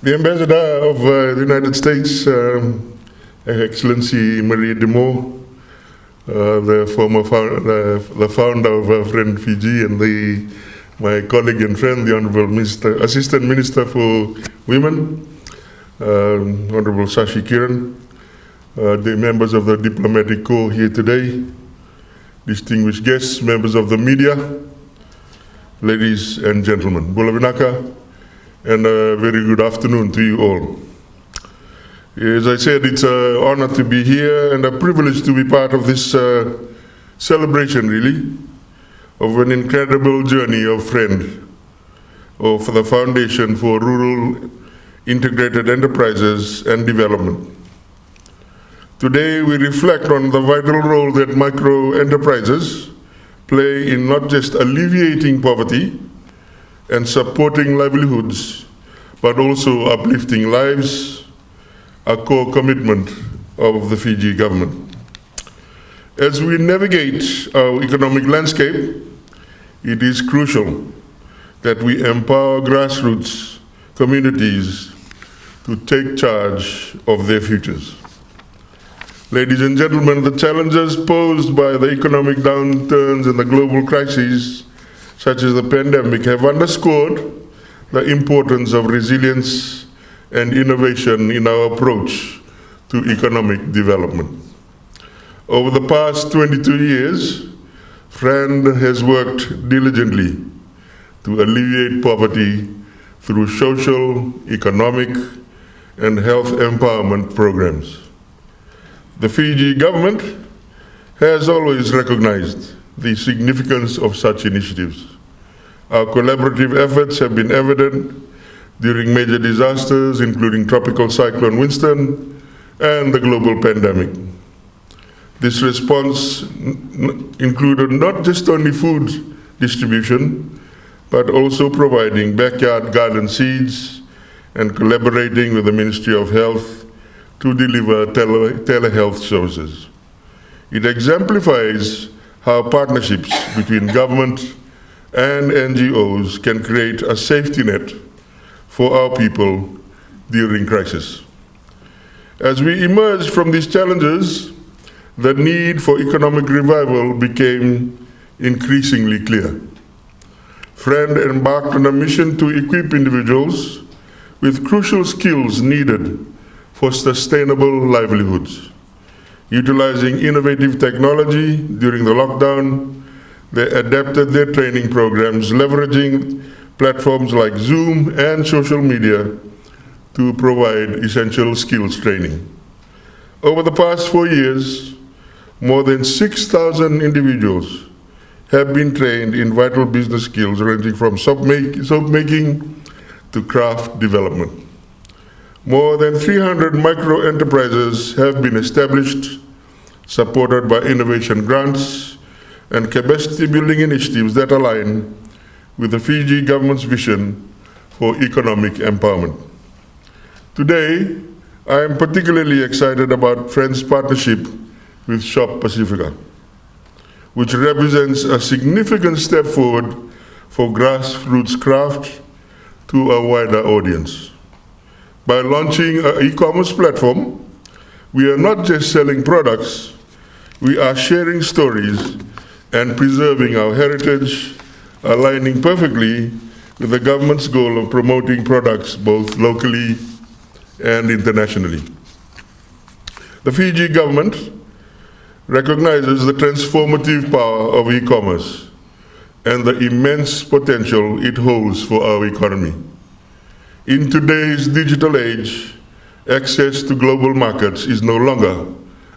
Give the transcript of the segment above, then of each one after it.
The Ambassador of the United States, Her Excellency Marie de Moore, the founder of Friend Fiji, and my colleague and friend, the Honorable Assistant Minister for Women, Honorable Shashi Kiran, the members of the Diplomatic Corps here today, distinguished guests, members of the media, ladies and gentlemen, Bula Vinaka, and a very good afternoon to you all. As I said, it's an honor to be here and a privilege to be part of this celebration, really, of an incredible journey of Friend, of the Foundation for Rural Integrated Enterprises and Development. Today, we reflect on the vital role that micro-enterprises play in not just alleviating poverty and supporting livelihoods, but also uplifting lives, a core commitment of the Fiji government. As we navigate our economic landscape, it is crucial that we empower grassroots communities to take charge of their futures. Ladies and gentlemen, the challenges posed by the economic downturns and the global crises, such as the pandemic, have underscored the importance of resilience and innovation in our approach to economic development. Over the past 22 years, Friend has worked diligently to alleviate poverty through social, economic, and health empowerment programs. The Fiji government has always recognized the significance of such initiatives. Our collaborative efforts have been evident during major disasters, including Tropical Cyclone Winston and the global pandemic. This response included not just only food distribution, but also providing backyard garden seeds and collaborating with the Ministry of Health to deliver telehealth services. It exemplifies how partnerships between government and NGOs can create a safety net for our people during crisis. As we emerged from these challenges, the need for economic revival became increasingly clear. Friend embarked on a mission to equip individuals with crucial skills needed for sustainable livelihoods. Utilizing innovative technology during the lockdown, they adapted their training programs, leveraging platforms like Zoom and social media to provide essential skills training. Over the past 4 years, more than 6,000 individuals have been trained in vital business skills ranging from soap making to craft development. More than 300 micro-enterprises have been established, supported by innovation grants and capacity building initiatives that align with the Fiji government's vision for economic empowerment. Today, I am particularly excited about Friend's partnership with Shop Pacifica, which represents a significant step forward for grassroots craft to a wider audience. By launching an e-commerce platform, we are not just selling products, we are sharing stories and preserving our heritage, aligning perfectly with the government's goal of promoting products both locally and internationally. The Fiji government recognizes the transformative power of e-commerce and the immense potential it holds for our economy. In today's digital age, access to global markets is no longer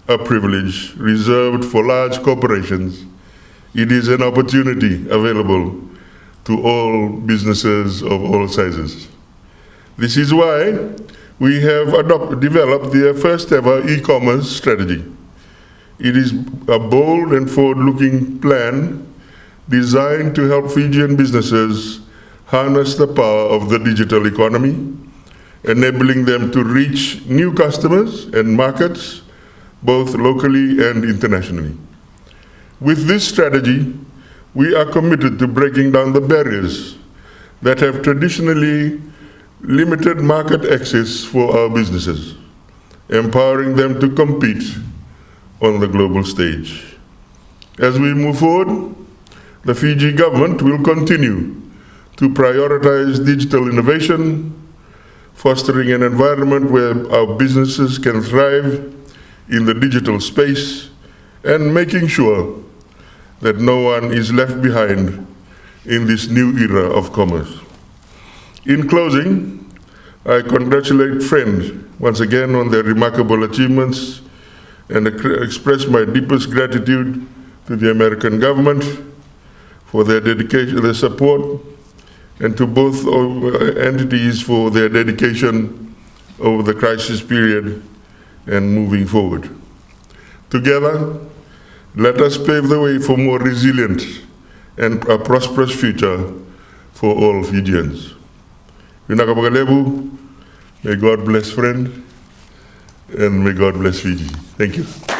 a privilege reserved for large corporations. It is an opportunity available to all businesses of all sizes. This is why we have developed the first ever e-commerce strategy. It is a bold and forward-looking plan designed to help Fijian businesses harness the power of the digital economy, enabling them to reach new customers and markets, both locally and internationally. With this strategy, we are committed to breaking down the barriers that have traditionally limited market access for our businesses, empowering them to compete on the global stage. As we move forward, the Fiji government will continue to prioritize digital innovation, fostering an environment where our businesses can thrive in the digital space, and making sure that no one is left behind in this new era of commerce. In closing, I congratulate Friend once again on their remarkable achievements and express my deepest gratitude to the American government for their dedication, their support, and to both entities for their dedication over the crisis period and moving forward. Together, let us pave the way for more resilient and a prosperous future for all Fijians. May God bless Friend, and may God bless Fiji. Thank you.